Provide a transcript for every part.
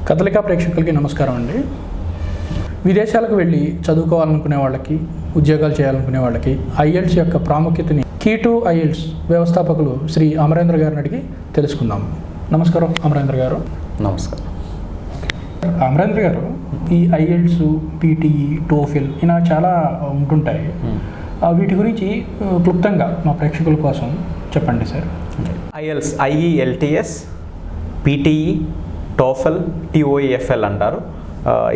కథలికా ప్రేక్షకులకి నమస్కారం అండి. విదేశాలకు వెళ్ళి చదువుకోవాలనుకునే వాళ్ళకి, ఉద్యోగాలు చేయాలనుకునే వాళ్ళకి ఐఎల్ట్స్ యొక్క ప్రాముఖ్యతని Key2IELTS వ్యవస్థాపకులు శ్రీ అమరేంద్ర గారిని అడిగి తెలుసుకుందాం. నమస్కారం అమరేంద్ర గారు. నమస్కారం. అమరేంద్ర గారు, ఈ ఐఎల్ట్స్, PTE, TOEFL ఇలా చాలా ఉంటుంటాయి. వీటి గురించి క్లుప్తంగా మా ప్రేక్షకుల కోసం చెప్పండి sir. IELTS, IELTS, PTE, TOEFL, TOEFL అంటారు.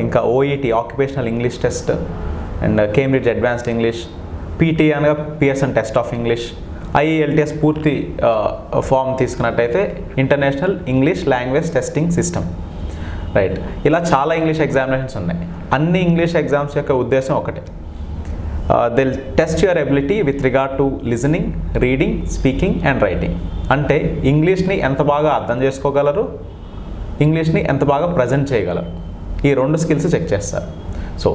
ఇంకా OET, occupational English test, and Cambridge advanced English, PTE అనగా Pearson test of English, IELTS పూర్తి ఫామ్ తీసుకున్నట్టయితే international English language testing system. Right, ఇలా చాలా ఇంగ్లీష్ ఎగ్జామినేషన్స్ ఉన్నాయి. అన్ని ఇంగ్లీష్ ఎగ్జామ్స్ యొక్క ఉద్దేశం ఒకటే, they'll test your ability with regard to listening, reading, speaking and writing. అంటే ఇంగ్లీష్ని ఎంత బాగా అర్థం చేసుకోగలరు, ఇంగ్లీష్ని ఎంత బాగా ప్రజెంట్ చేయగలరు, ఈ రెండు స్కిల్స్ చెక్ చేస్తారు. సో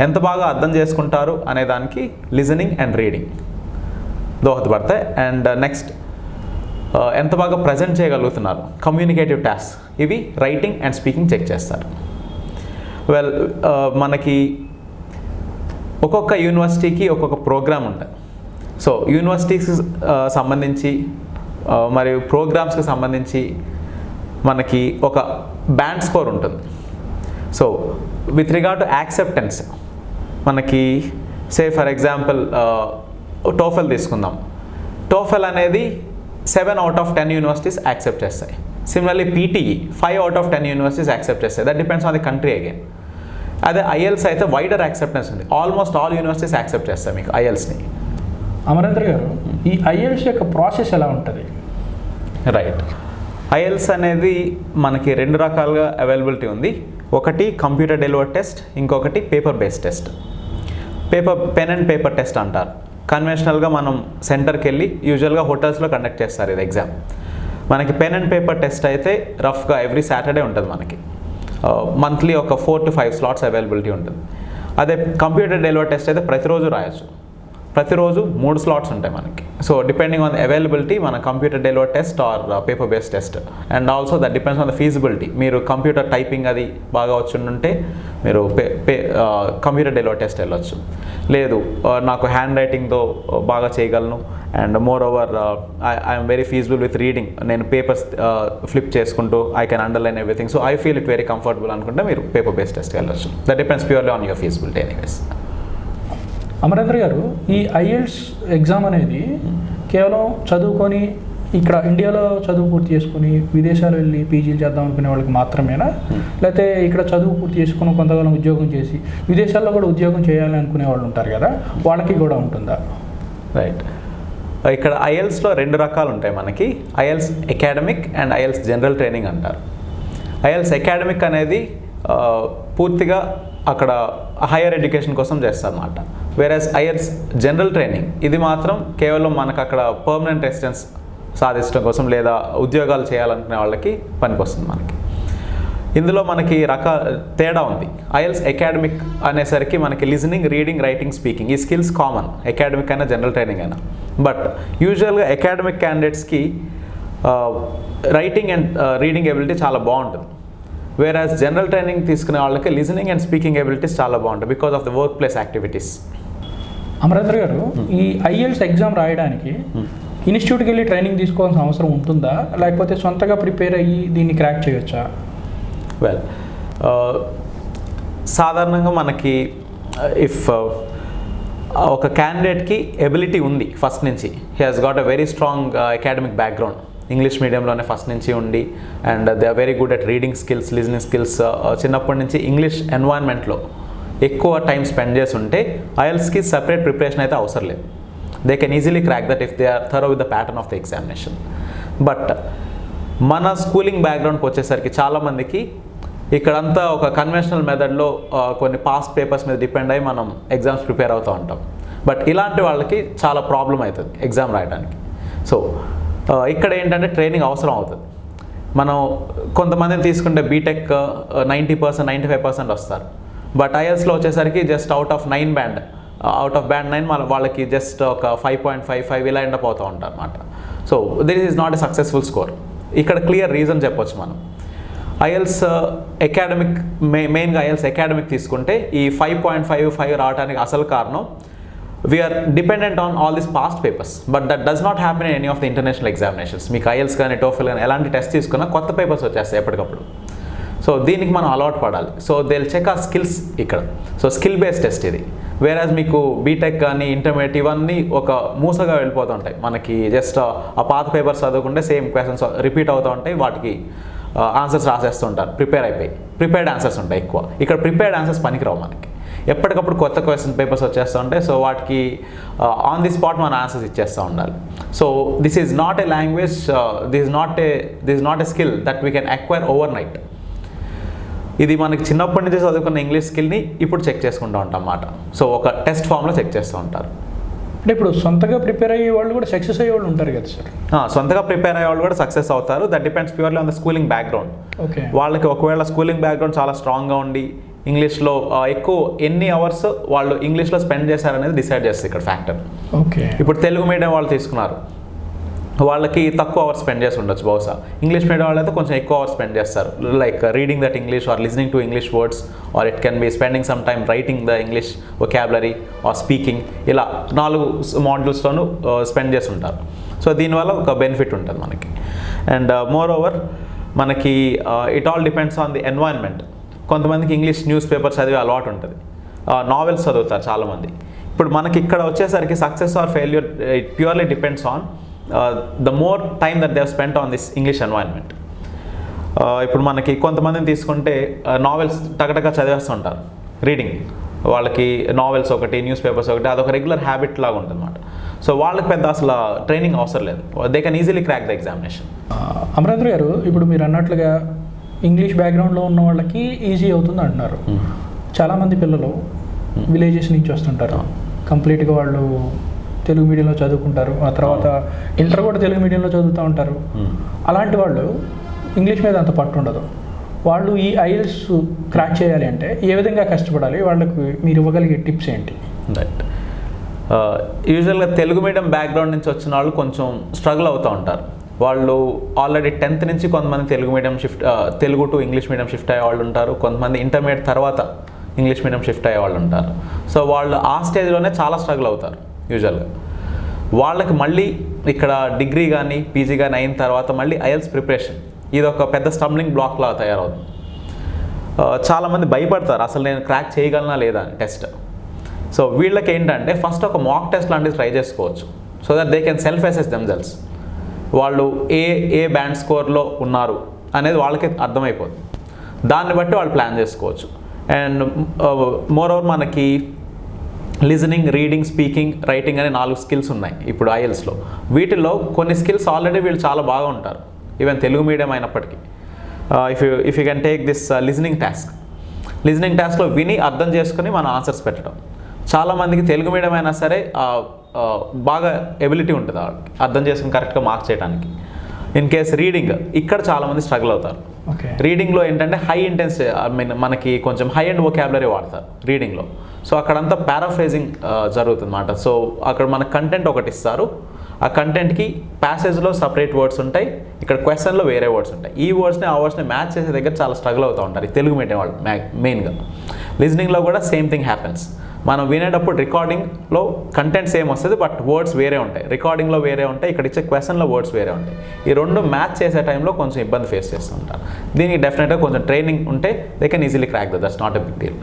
ఎంత బాగా అర్థం చేసుకుంటారు అనే దానికి లిజనింగ్ అండ్ రీడింగ్ దోహదపడతాయి. అండ్ నెక్స్ట్ ఎంత బాగా ప్రజెంట్ చేయగలుగుతున్నారు, కమ్యూనికేటివ్ టాస్క్, ఇవి రైటింగ్ అండ్ స్పీకింగ్ చెక్ చేస్తారు. వెల్, మనకి ఒక్కొక్క యూనివర్సిటీకి ఒక్కొక్క ప్రోగ్రామ్ ఉంటుంది. సో యూనివర్సిటీకి సంబంధించి మరియు ప్రోగ్రామ్స్కి సంబంధించి మనకి ఒక బ్యాండ్ స్కోర్ ఉంటుంది. So with regard to acceptance, మనకి సే ఫర్ ఎగ్జాంపుల్ TOEFL తీసుకుందాం. TOEFL అనేది 7 out of 10 యూనివర్సిటీస్ యాక్సెప్ట్ చేస్తాయి. Similarly PTE 5 out of 10 universities accept చేస్తాయి. That depends on the country again. అదే IELTS అయితే వైడర్ యాక్సెప్టెన్స్ ఉంది. Almost all universities accept చేస్తాయి మీకు IELTSని. అమరేంద్ర గారు, ఈ IELTS యొక్క ప్రాసెస్ ఎలా ఉంటుంది? రైట్, IELTS అనేది మనకి రెండు రకాలుగా అవైలబిలిటీ ఉంది. ఒకటి కంప్యూటర్ డెలివర్డ్ టెస్ట్, ఇంకొకటి paper based test. Pen and paper test అంటారు. కన్వెన్షనల్గా మనం సెంటర్కి వెళ్ళి యూజువల్గా హోటల్స్లో కండక్ట్ చేస్తారు ఇది ఎగ్జామ్. మనకి పెన్ అండ్ పేపర్ టెస్ట్ అయితే రఫ్గా ఎవ్రీ సాటర్డే ఉంటుంది. మనకి మంత్లీ ఒక 4 to 5 స్లాట్స్ అవైలబిలిటీ ఉంటుంది. అదే కంప్యూటర్ డెలివర్డ్ టెస్ట్ అయితే ప్రతిరోజు రాయొచ్చు. ప్రతిరోజు 3 స్లాట్స్ ఉంటాయి మనకి. So depending on the availability మన computer delivered test or paper based test. And also that depends on the feasibility. మీరు కంప్యూటర్ టైపింగ్ అది బాగా వచ్చుంటే మీరు కంప్యూటర్ డెలివర్డ్ టెస్ట్ వెళ్ళొచ్చు. లేదు నాకు హ్యాండ్ రైటింగ్తో బాగా చేయగలను and more over I'm very feasible with reading, నేను పేపర్స్ ఫ్లిప్ చేసుకుంటూ I can underline everything, so I feel it very comfortable అనుకుంటే మీరు పేపర్ బేస్డ్ టెస్ట్కి వెళ్ళొచ్చు. That depends purely on your feasibility anyways. Amarendra గారు, ఈ IELTS ఎగ్జామ్ అనేది కేవలం చదువుకొని ఇక్కడ ఇండియాలో చదువు పూర్తి చేసుకుని విదేశాలు వెళ్ళి పీజీలు చేద్దాం అనుకునే వాళ్ళకి మాత్రమేనా, లేకపోతే ఇక్కడ చదువు పూర్తి చేసుకుని కొంతకాలం ఉద్యోగం చేసి విదేశాల్లో కూడా ఉద్యోగం చేయాలని అనుకునే వాళ్ళు ఉంటారు కదా, వాళ్ళకి కూడా ఉంటుందా? రైట్, ఇక్కడ IELTSలో 2 రకాలు ఉంటాయి మనకి. IELTS academic and IELTS general training అంటారు. IELTS అకాడమిక్ అనేది పూర్తిగా అక్కడ హైయర్ ఎడ్యుకేషన్ కోసం చేస్తారన్నమాట. వేరేస్ IELTS జనరల్ ట్రైనింగ్ ఇది మాత్రం కేవలం మనకు అక్కడ పర్మనెంట్ రెసిడెన్స్ సాధించడం కోసం లేదా ఉద్యోగాలు చేయాలనుకునే వాళ్ళకి పనికొస్తుంది మనకి. ఇందులో మనకి తేడా ఉంది. IELTS అకాడమిక్ అనేసరికి మనకి లిజనింగ్, రీడింగ్, రైటింగ్, స్పీకింగ్ ఈ స్కిల్స్ కామన్, అకాడమిక్ అయినా జనరల్ ట్రైనింగ్ అయినా. బట్ యూజువల్గా అకాడమిక్ క్యాండిడేట్స్కి రైటింగ్ అండ్ రీడింగ్ ఎబిలిటీ చాలా బాగుంటుంది. వేరాజ్ జనరల్ ట్రైనింగ్ తీసుకునే వాళ్ళకి లిజనింగ్ అండ్ స్పీకింగ్ ఎబిలిటీస్ చాలా బాగుంటాయి because of the work place activities. Amarendra గారు, ఈ IELTS ఎగ్జామ్ రాయడానికి ఇన్స్టిట్యూట్కి వెళ్ళి ట్రైనింగ్ తీసుకోవాల్సిన అవసరం ఉంటుందా, లేకపోతే సొంతగా ప్రిపేర్ అయ్యి దీన్ని క్రాక్ చేయొచ్చా? వెల్, సాధారణంగా మనకి ఇఫ్ ఒక క్యాండిడేట్కి ఎబిలిటీ ఉంది ఫస్ట్ నుంచి, he has got a very strong academic background, English మీడియంలోనే ఫస్ట్ నుంచి ఉండి and they are very good at reading skills, listening skills, చిన్నప్పటి నుంచి ఇంగ్లీష్ ఎన్వైర్న్మెంట్లో ఎక్కువ టైం స్పెండ్ చేసి ఉంటే IELTSకి సపరేట్ ప్రిపరేషన్ అయితే అవసరం లేదు. They can easily crack that if they are thorough with the pattern of the examination. But మన schooling బ్యాక్గ్రౌండ్కి వచ్చేసరికి చాలామందికి ఇక్కడంతా ఒక కన్వెన్షనల్ మెథడ్లో కొన్ని పాస్ట్ పేపర్స్ మీద డిపెండ్ అయ్యి మనం ఎగ్జామ్స్ ప్రిపేర్ అవుతూ ఉంటాం. బట్ ఇలాంటి వాళ్ళకి చాలా ప్రాబ్లం అవుతుంది ఎగ్జామ్ రాయడానికి. సో ఇక్కడ ఏంటంటే ట్రైనింగ్ అవసరం అవుతుంది. మనం కొంతమందిని తీసుకుంటే బీటెక్ 90%, 95% వస్తారు. బట్ IELTSలో వచ్చేసరికి జస్ట్ అవుట్ ఆఫ్ బ్యాండ్ 9 వాళ్ళకి జస్ట్ ఒక 5.55 ఇలా ఎండప్ అవుతూ ఉంటారు అన్నమాట. So this is not a successful score. ఇక్కడ క్లియర్ రీజన్ చెప్పొచ్చు మనం. ఐఎల్స్ అకాడమిక్ మెయిన్గా ఐఎల్స్ అకాడమిక్ తీసుకుంటే ఈ 5.55 రావడానికి అసలు కారణం we are dependent on all this past papers, but that does not happen in any of the international examinations. మీకు ఐఎల్స్ కానీ టోఫెల్ కానీ ఎలాంటి టెస్ట్ తీసుకున్నా కొత్త పేపర్స్ వచ్చేస్తాయి ఎప్పటికప్పుడు. సో దీనికి మనం అలవాటు పడాలి. సో దే విల్ చెక్ ఆ స్కిల్స్ ఇక్కడ. సో స్కిల్ బేస్డ్ టెస్ట్ ఇది. వేరాజ్ మీకు బీటెక్ కానీ ఇంటర్మీడియట్ ఇవన్నీ ఒక మూసగా వెళ్ళిపోతుంటాయి. మనకి జస్ట్ ఆ పాత పేపర్స్ చదువుకుంటే సేమ్ క్వశ్చన్స్ రిపీట్ అవుతూ ఉంటాయి, వాటికి ఆన్సర్స్ రాసేస్తుంటారు ప్రిపేర్డ్ ఆన్సర్స్ ఉంటాయి ఎక్కువ. ఇక్కడ ప్రిపేర్డ్ ఆన్సర్స్ పనికిరావు మనకి. ఎప్పటికప్పుడు కొత్త క్వశ్చన్ పేపర్స్ వచ్చేస్తూ ఉంటాయి. సో వాటికి ఆన్ ది స్పాట్ మన ఆన్సర్స్ ఇచ్చేస్తూ ఉండాలి. So this is not a language, this is not a skill that we can acquire over night. ఇది మనకి చిన్నప్పటి నుంచి చదువుకున్న ఇంగ్లీష్ స్కిల్ని ఇప్పుడు చెక్ చేసుకుంటూ ఉంటాం అన్నమాట. సో ఒక టెస్ట్ ఫామ్లో చెక్ చేస్తూ ఉంటారు. అంటే ఇప్పుడు సొంతగా ప్రిపేర్ అయ్యే వాళ్ళు కూడా సక్సెస్ అయ్యే వాళ్ళు ఉంటారు కదా సార్? సొంతగా ప్రిపేర్ అయ్యే వాళ్ళు కూడా సక్సెస్ అవుతారు. That depends purely on the schooling background. Okay, వాళ్ళకి ఒకవేళ స్కూలింగ్ బ్యాక్గ్రౌండ్ చాలా స్ట్రాంగ్గా ఉండి ఇంగ్లీష్లో ఎక్కువ ఎన్ని అవర్స్ వాళ్ళు ఇంగ్లీష్లో స్పెండ్ చేశారనేది డిసైడ్ చేస్తుంది ఇక్కడ ఫ్యాక్టర్. ఓకే, ఇప్పుడు తెలుగు మీడియం వాళ్ళు తీసుకున్నారు, వాళ్ళకి తక్కువ అవర్స్ స్పెండ్ చేసి ఉండొచ్చు బహుశా. ఇంగ్లీష్ మీడియం వాళ్ళు అయితే కొంచెం ఎక్కువ అవర్స్ స్పెండ్ చేస్తారు, like reading that English or listening to English words, or it can be spending some time writing the English vocabulary or speaking. ఇలా 4 మాడ్యూల్స్లోనూ స్పెండ్ చేసి ఉంటారు. సో దీనివల్ల ఒక బెనిఫిట్ ఉంటుంది మనకి. అండ్ మోర్ ఓవర్ మనకి it all depends on the environment. కొంతమందికి English news paper చదివే అలవాటు ఉంటుంది, నావెల్స్ చదువుతారు చాలామంది. ఇప్పుడు మనకి ఇక్కడ వచ్చేసరికి success or failure it purely depends on the more time that they have spent on this English environment. ఇప్పుడు మనకి కొంతమందిని తీసుకుంటే నావెల్స్ టకటగా చదివేస్తుంటారు, రీడింగ్ వాళ్ళకి నావెల్స్ ఒకటి న్యూస్ పేపర్స్ ఒకటి అదొక రెగ్యులర్ హ్యాబిట్ లాగా ఉంటుంది అన్నమాట. సో వాళ్ళకి పెద్ద అసలు ట్రైనింగ్ అవసరం లేదు, they can easily crack the examination. Amarendra గారు, ఇప్పుడు మీరు అన్నట్లుగా ఇంగ్లీష్ బ్యాక్గ్రౌండ్లో ఉన్న వాళ్ళకి ఈజీ అవుతుంది అంటున్నారు. చాలామంది పిల్లలు విలేజెస్ నుంచి వస్తుంటారు, కంప్లీట్గా వాళ్ళు తెలుగు మీడియంలో చదువుకుంటారు, ఆ తర్వాత ఇంటర్ కూడా తెలుగు మీడియంలో చదువుతూ ఉంటారు. అలాంటి వాళ్ళు ఇంగ్లీష్ మీద అంత పట్టు ఉండదు. వాళ్ళు ఈ ఐఎల్స్ క్రాక్ చేయాలి అంటే ఏ విధంగా కష్టపడాలి, వాళ్ళకు మీరు ఇవ్వగలిగే టిప్స్ ఏంటి? రైట్, యూజువల్గా తెలుగు మీడియం బ్యాక్గ్రౌండ్ నుంచి వచ్చిన వాళ్ళు కొంచెం స్ట్రగుల్ అవుతూ ఉంటారు. వాళ్ళు ఆల్రెడీ 10th నుంచి కొంతమంది Telugu to English medium shift అయ్యే వాళ్ళు ఉంటారు, కొంతమంది ఇంటర్మీడియట్ తర్వాత ఇంగ్లీష్ మీడియం షిఫ్ట్ అయ్యే వాళ్ళు ఉంటారు. సో వాళ్ళు ఆ స్టేజ్లోనే చాలా స్ట్రగుల్ అవుతారు. యూజువల్గా వాళ్ళకి మళ్ళీ ఇక్కడ డిగ్రీ కానీ పీజీ కానీ అయిన తర్వాత మళ్ళీ ఐఎల్స్ ప్రిపరేషన్ ఇది ఒక పెద్ద స్టంబ్లింగ్ బ్లాక్ లాగా తయారవుతుంది. చాలామంది భయపడతారు అసలు నేను క్రాక్ చేయగలనా లేదా అని టెస్ట్. సో వీళ్ళకి ఏంటంటే ఫస్ట్ ఒక మాక్ టెస్ట్ లాంటిది ట్రై చేసుకోవచ్చు, so that they can self assess themselves. వాళ్ళు ఏ బ్యాండ్ స్కోర్లో ఉన్నారు అనేది వాళ్ళకి అర్థమైపోతుంది, దాన్ని బట్టి వాళ్ళు ప్లాన్ చేసుకోవచ్చు. అండ్ మోర్ ఓవర్ మనకి లిజనింగ్, రీడింగ్, స్పీకింగ్, రైటింగ్ అనే 4 స్కిల్స్ ఉన్నాయి ఇప్పుడు ఐఎల్స్లో. వీటిల్లో కొన్ని స్కిల్స్ ఆల్రెడీ వీళ్ళు చాలా బాగా ఉంటారు, ఈవెన్ తెలుగు మీడియం అయినప్పటికీ. If you can take this listening టాస్క్లో విని అర్థం చేసుకుని మన ఆన్సర్స్ పెట్టడం. చాలామందికి తెలుగు మీడియం అయినా సరే బాగా ఎబిలిటీ ఉంటుంది వాళ్ళకి అర్థం చేసుకుని కరెక్ట్గా మార్క్స్ చేయడానికి. ఇన్ కేస్ రీడింగ్ ఇక్కడ చాలామంది స్ట్రగుల్ అవుతారు. రీడింగ్లో ఏంటంటే హై ఇంటెన్సిటీ, మనకి కొంచెం హై అండ్ వొకాబులరీ వాడతారు రీడింగ్లో. సో అక్కడంతా పారాఫ్రేజింగ్ జరుగుతుంది అన్నమాట. సో అక్కడ మన కంటెంట్ ఒకటి ఇస్తారు, ఆ కంటెంట్కి ప్యాసేజ్లో సపరేట్ వర్డ్స్ ఉంటాయి, ఇక్కడ క్వశ్చన్లో వేరే వర్డ్స్ ఉంటాయి. ఈ వర్డ్స్ని ఆ వర్డ్స్ని మ్యాచ్ చేసే దగ్గర చాలా స్ట్రగుల్ అవుతూ ఉంటారు ఈ తెలుగు మీడియం వాళ్ళు మెయిన్గా. లిజనింగ్లో కూడా సేమ్ థింగ్ హ్యాపెన్స్. మనం వినేటప్పుడు రికార్డింగ్లో కంటెంట్ సేమ్ వస్తుంది, బట్ వర్డ్స్ వేరే ఉంటాయి, రికార్డింగ్లో వేరే ఉంటాయి, ఇక్కడ ఇచ్చే క్వశ్చన్లో వర్డ్స్ వేరే ఉంటాయి. ఈ రెండు మ్యాచ్ చేసే టైంలో కొంచెం ఇబ్బంది ఫేస్ చేస్తూ ఉంటారు. దీనికి డెఫినెట్గా కొంచెం ట్రైనింగ్ ఉంటే they can easily crack that's not a big deal.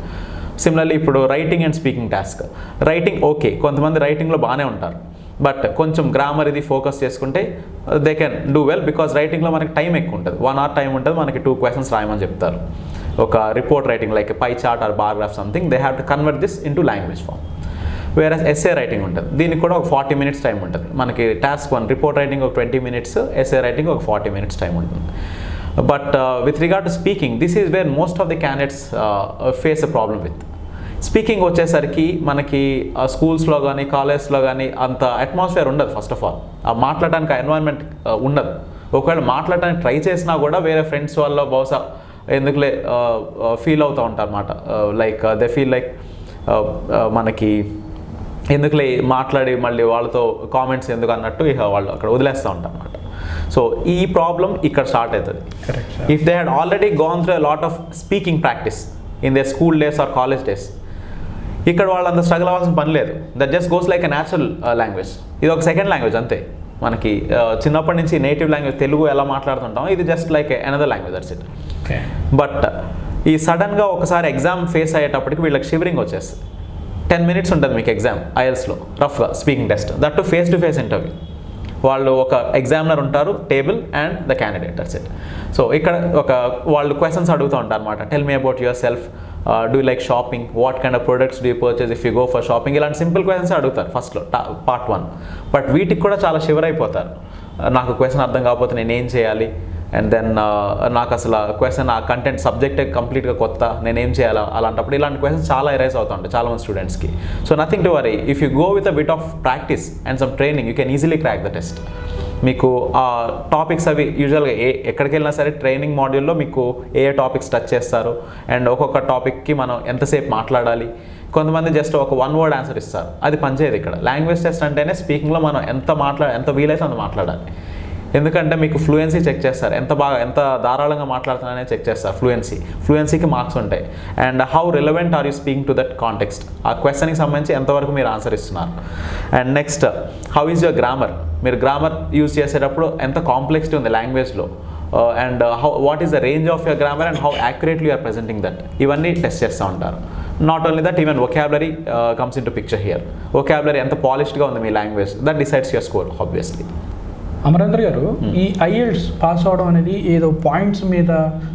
Similarly ఇప్పుడు writing and speaking task. Writing okay, కొంతమంది రైటింగ్లో బాగానే ఉంటారు, బట్ కొంచెం గ్రామర్ ఇది ఫోకస్ చేసుకుంటే they can do well, because రైటింగ్లో మనకి టైం ఎక్కువ ఉంటుంది, 1 hour టైం ఉంటుంది, మనకి 2 questions రాయమని చెప్తారు. ఒక report writing like pie chart or bar graph something, they have to convert this into language form. Whereas essay writing ఉంటుంది, దీనికి కూడా ఒక 40 minutes టైం ఉంటుంది. మనకి టాస్క్ 1 రిపోర్ట్ రైటింగ్ ఒక 20 minutes, ఎస్ఏ రైటింగ్ ఒక 40 minutes టైం ఉంటుంది. But with regard to speaking, this is where most of the candidates face a problem with. Speaking వచ్చేసరికి మనకి స్కూల్స్లో కానీ కాలేజ్లో కానీ అంత అట్మాస్ఫియర్ ఉండదు. ఫస్ట్ ఆఫ్ ఆల్ ఆ మాట్లాడడానికి ఎన్వైర్న్మెంట్ ఉండదు. ఒకవేళ మాట్లాడడానికి ట్రై చేసినా కూడా వేరే ఫ్రెండ్స్ వల్ల బహుశా ఎందుకులే ఫీల్ అవుతూ ఉంటారు అన్నమాట. లైక్ దే ఫీల్ లైక్ మనకి ఎందుకులే మాట్లాడి మళ్ళీ వాళ్ళతో కామెంట్స్ ఎందుకు అన్నట్టు ఇక వాళ్ళు అక్కడ వదిలేస్తూ ఉంటారు అన్నమాట. సో ఈ ప్రాబ్లం ఇక్కడ స్టార్ట్ అవుతుంది. If they had already gone through lot of speaking practice in they school days or college days, ఇక్కడ వాళ్ళంత స్ట్రగుల్ అవ్వాల్సిన పని లేదు. That just goes like a natural language. ఇది ఒక సెకండ్ లాంగ్వేజ్ అంతే. మనకి చిన్నప్పటి నుంచి నేటివ్ లాంగ్వేజ్ తెలుగు ఎలా మాట్లాడుతుంటాం, ఇది just like another language, that's it. But ఈ సడన్గా ఒకసారి ఎగ్జామ్ ఫేస్ అయ్యేటప్పటికి వీళ్ళకి షివరింగ్ వచ్చేస్తుంది. 10 minutes ఉంటుంది మీకు ఎగ్జామ్ ఐఎల్స్లో రఫ్గా speaking test, that to face to face interview. వాళ్ళు ఒక ఎగ్జామినర్ ఉంటారు, table and the candidate, that's it. So ఇక్కడ వాళ్ళు క్వశ్చన్స్ అడుగుతూ ఉంటారు అనమాట. Tell me about your self, do you like shopping, what kind of products do you purchase if you go for shopping, ఇలాంటి simple questions అడుగుతారు ఫస్ట్లో part 1. But వీటికి కూడా చాలా షివర్ అయిపోతారు. నాకు క్వశ్చన్ అర్థం కాకపోతే నేను ఏం చేయాలి, అండ్ దెన్ నాకు అసలు క్వశ్చన్ ఆ కంటెంట్ సబ్జెక్టే కంప్లీట్గా కొత్త, నేనేం చేయాలా, అలాంటప్పుడు ఇలాంటి క్వశ్చన్స్ చాలా ఎరైజ్ అవుతూ ఉంటాయి చాలామంది స్టూడెంట్స్కి. So nothing to worry, if you go with a bit of practice and some training, you can easily crack the test. మీకు ఆ టాపిక్స్ అవి యూజువల్గా ఎక్కడికి వెళ్ళినా సరే ట్రైనింగ్ మాడ్యూల్లో మీకు ఏ టాపిక్స్ టచ్ చేస్తారు, అండ్ ఒక్కొక్క టాపిక్కి మనం ఎంతసేపు మాట్లాడాలి. కొంతమంది జస్ట్ ఒక 1 word ఆన్సర్ ఇస్తారు, అది పనిచేయదు ఇక్కడ. లాంగ్వేజ్ టెస్ట్ అంటేనే స్పీకింగ్లో మనం ఎంత వీలైతే అంత మాట్లాడాలి. ఎందుకంటే మీకు ఫ్లూయెన్సీ చెక్ చేస్తారు, ఎంత ధారాళంగా మాట్లాడుతున్నారనే చెక్ చేస్తారు. ఫ్లూయెన్సీకి మార్క్స్ ఉంటాయి. And how relevant are you speaking to that context, ఆ క్వశ్చన్కి సంబంధించి ఎంతవరకు మీరు ఆన్సర్ ఇస్తున్నారు. And next, how is your grammar, మీరు గ్రామర్ యూజ్ చేసేటప్పుడు ఎంత కాంప్లెక్సిటీ ఉంది లాంగ్వేజ్లో, and what is the range of your grammar and how accurately you are presenting that, ఇవన్నీ టెస్ట్ చేస్తూ ఉంటారు. Not only that, even vocabulary comes in to picture here. Vocabulary ఎంత పాలిష్డ్గా ఉంది మీ language, that decides your score obviously. Amarendra గారు, ఈ ఐఎల్ట్స్ pass అవడం అనేది ఏదో పాయింట్స్ మీద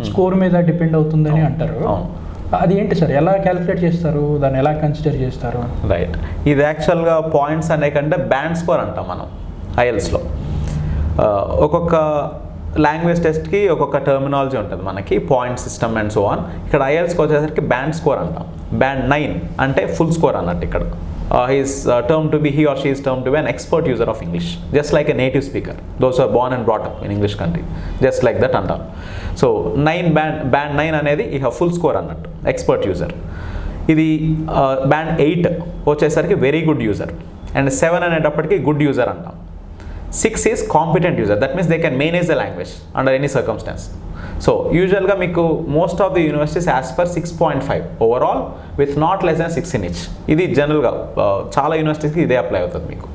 స్కోర్ మీద డిపెండ్ అవుతుందని అంటారు. అది ఏంటి సార్, ఎలా క్యాలిక్యులేట్ చేస్తారు, దాన్ని ఎలా కన్సిడర్ చేస్తారు? రైట్, ఇది యాక్చువల్గా పాయింట్స్ అనే కంటే బ్యాండ్ స్కోర్ అంటాం మనం ఐఎల్స్లో. ఒక్కొక్క లాంగ్వేజ్ టెస్ట్కి ఒక్కొక్క టర్మినాలజీ ఉంటుంది మనకి, point system and so on. ఇక్కడ ఐఎల్స్కి వచ్చేసరికి బ్యాండ్ స్కోర్ అంటాం. బ్యాండ్ 9 అంటే ఫుల్ స్కోర్ అన్నట్టు. ఇక్కడ he or she is termed to be an expert user of English, just like a native speaker, those who are born and brought up in English country, just like that అంటారు. So 9 band 9 అనేది ఇక full score అన్నట్టు, expert user. ఇది band 8 వచ్చేసరికి very good user, and 7 అనేటప్పటికి good user అంటాం. 6 is competent user, that means they can manage the language under any circumstances. So యూజువల్గా మీకు most of the universities as per 6.5 overall with not less than 6 in each. ఇది జనరల్గా చాలా యూనివర్సిటీస్కి ఇదే apply అవుతుంది మీకు.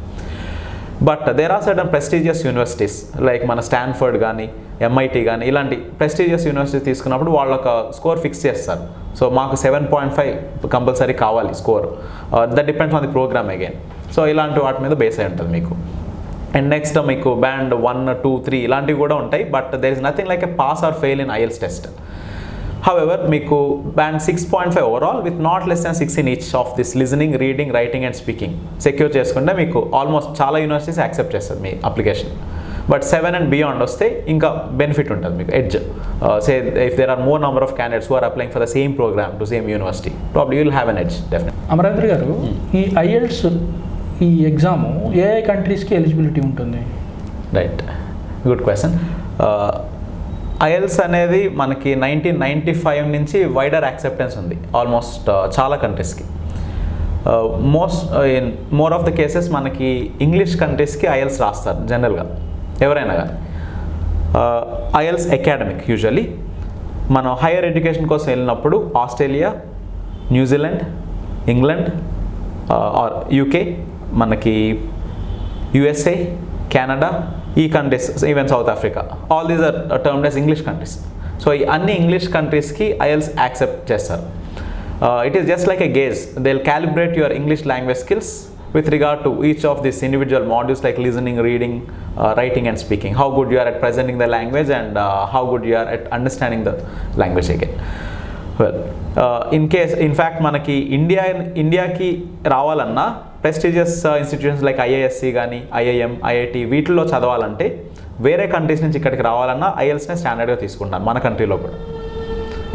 But there are certain prestigious universities like మన Stanford కానీ ఎంఐటి కానీ ఇలాంటి ప్రెస్టీజియస్ యూనివర్సిటీస్ తీసుకున్నప్పుడు వాళ్ళ ఒక స్కోర్ ఫిక్స్ చేస్తారు. సో మాకు 7.5 కంపల్సరీ కావాలి score, that depends on the programme again. So ఇలాంటి వాటి మీద బేస్ అయి ఉంటుంది మీకు. అండ్ నెక్స్ట్ మీకు బ్యాండ్ 1, 2, 3 ఇలాంటివి కూడా ఉంటాయి. But there is nothing like a pass or fail in IELTS test. However మీకు band 6.5 overall with not less than 6 in each of this listening, reading, writing and speaking secure చేసుకుంటే మీకు almost చాలా universities accept చేస్తుంది మీ application. But 7 and beyond వస్తే ఇంకా benefit ఉంటుంది మీకు, edge. Say if there are more number of candidates who are applying for the same programme to same university, probably you will have an edge definitely. Amarendra గారు, ఈ ఐఎల్ట్స్ ఈ exam ఏ కంట్రీస్కి eligibility ఉంటుంది? Right, good question. IELTS అనేది మనకి 1995 నుంచి wider acceptance ఉంది almost చాలా కంట్రీస్కి. మోర్ ఆఫ్ ద కేసెస్ మనకి ఇంగ్లీష్ కంట్రీస్కి ఐఎల్స్ రాస్తారు జనరల్గా ఎవరైనా కానీ. ఐఎల్స్ అకాడమిక్ యూజువల్లీ మనం హైయర్ ఎడ్యుకేషన్ కోసం వెళ్ళినప్పుడు Australia, New Zealand, England or UK, మనకి యుఎస్ఏ, కెనడా, ఈ countries, even South Africa, all these are termed as English countries. So ఈ అన్ని ఇంగ్లీష్ కంట్రీస్కి ఐఎల్స్ యాక్సెప్ట్ చేస్తారు. It is just like a gauge, they will calibrate your English language skills with regard to each of these individual modules like listening, reading, writing and speaking. How good you are at presenting the language and how good you are at understanding the language again. Well, in fact మనకి ఇండియాకి రావాలన్నా prestigious institutions like IISc కానీ IIM, IIT వీటిల్లో చదవాలంటే వేరే countries నుంచి ఇక్కడికి రావాలన్నా ఐఎల్స్నే స్టాండర్డ్గా తీసుకుంటాను మన కంట్రీలో కూడా.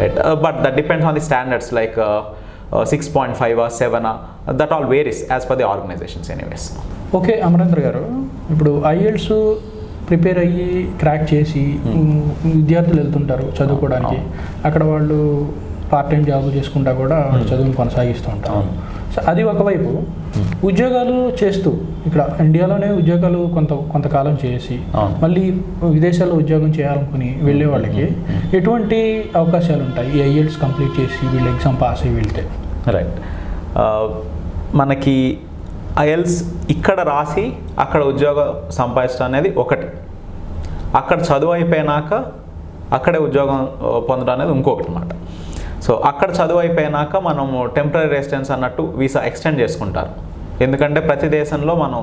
Right, but that depends on the standards like 6.5 or 7, that all varies as per the organizations anyways. Okay Amarendra గారు, ఇప్పుడు ఐఎల్ట్స్ ప్రిపేర్ అయ్యి క్రాక్ చేసి విద్యార్థులు వెళ్తుంటారు చదువుకోవడానికి. అక్కడ వాళ్ళు పార్ట్ టైం జాబ్ చేసుకుంటా కూడా వాళ్ళు చదువుని కొనసాగిస్తూ ఉంటారు. సో అది ఒకవైపు. ఉద్యోగాలు చేస్తూ ఇక్కడ ఇండియాలోనే ఉద్యోగాలు కొంతకాలం చేసి మళ్ళీ విదేశాల్లో ఉద్యోగం చేయాలనుకుని వెళ్ళే వాళ్ళకి ఎటువంటి అవకాశాలు ఉంటాయి ఈ IELTS కంప్లీట్ చేసి వీళ్ళు ఎగ్జామ్ పాస్ అయ్యి వెళ్తే? రైట్, మనకి IELTS ఇక్కడ రాసి అక్కడ ఉద్యోగం సంపాదించడం అనేది ఒకటి, అక్కడ చదువు అయిపోయినాక అక్కడే ఉద్యోగం పొందడం అనేది ఇంకొకటి అన్నమాట. సో అక్కడ చదువు అయిపోయినాక మనము టెంపరీ రెసిడెన్స్ అన్నట్టు వీసా ఎక్స్టెండ్ చేసుకుంటారు. ఎందుకంటే ప్రతి దేశంలో మనం